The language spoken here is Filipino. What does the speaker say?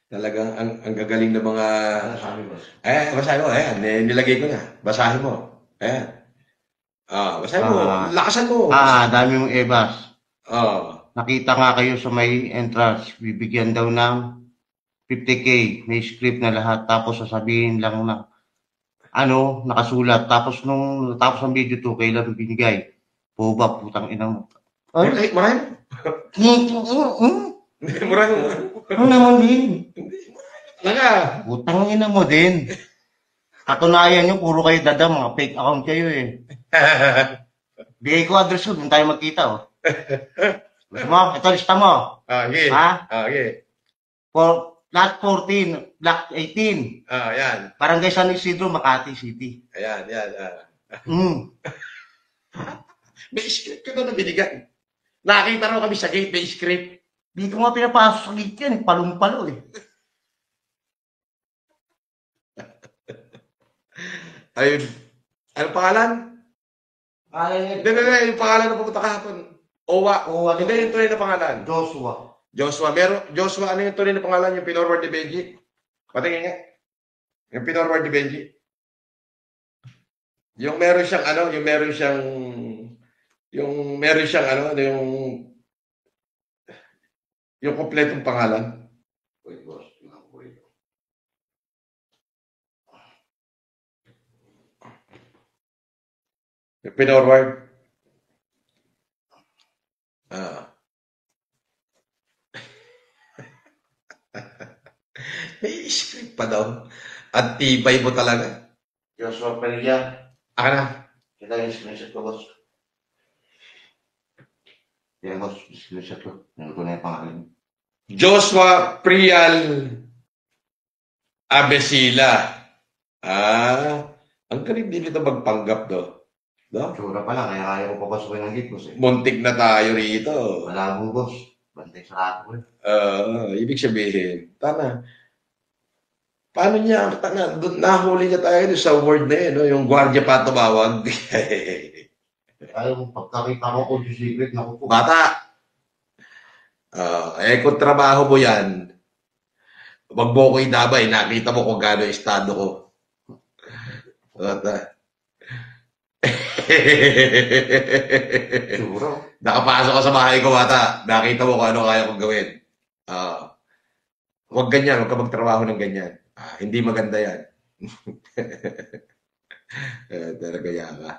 Talagang ang gagaling ng mga... Sabi boss. Basahin mo. Ayan, nilagay ko na. Basahin mo. Ayan. Basahin mo. Ah, Lakasan mo. Basahin. dami mong ebas. Ah, Nakita nga kayo sa may entrance, bibigyan daw ng 50K, may script na lahat, tapos sasabihin lang na, ano, nakasulat, tapos nung natapos ang video 2K lang binigay. Boba, putang ina mo. Ay, murahin mo. Murahin mo. ano naman din? Talaga. Putang ina mo din. Katunayan nyo, puro kayo dada, mga fake account kayo eh. Bigay ko address ko, doon tayo magkita oh. Gusto mo? Ito, lista mo. Okay. Ha? Okay. For, lot 14, block 18. Yan. Barangay San Isidro, Makati City. Ayan, yan. Mm. May script ka doon na binigay. Nakita raw kami sa gate, may script. Di ko nga pinapasok sa gate yan, palumpalo eh. Ayun. Ano pangalan? Ay, Hindi, yung pangalan na pumunta kahapon. Owa. Hindi, yung tunay na pangalan. Joshua. Joshua, ano yung tunay na pangalan? Yung pinorward ni Benji? Patingin nga. Yung pinorward ni Benji. Yung meron siyang yung kompletong pangalan. Wait, boss. Tingnan ko ito. Yung pinorward. May script pa daw. At tibay mo talaga. Joshua Peria. Aka na. Kita yung screenshot ko, boss. Yan, boss. Screenshot ko. Nandun ko na yung pangalan. Joshua Prial Abesila. Ang galing din ito magpanggap do. No? Tsura pa lang, kaya kaya ko papasukin ng gate, boss eh. Muntik na tayo rito. Malabo, boss. Bantay sa ako eh. Ibig sabihin, paano niya, nahuli niya tayo sa word na yun, no? Yung gwardiya pa tumawag. Ayaw, pagkakita ko kung secret na ko po. Bata, kung trabaho mo yan, wag mo ko idabay, nakita mo kung gaano yung estado ko. Bata. Tsura. Nakapasok ka sa bahay ko, bata. Nakita mo kung ano kaya kong gawin. Huwag ganyan, huwag ka magtrabaho ng ganyan. Hindi maganda yan. Talaga yan ka.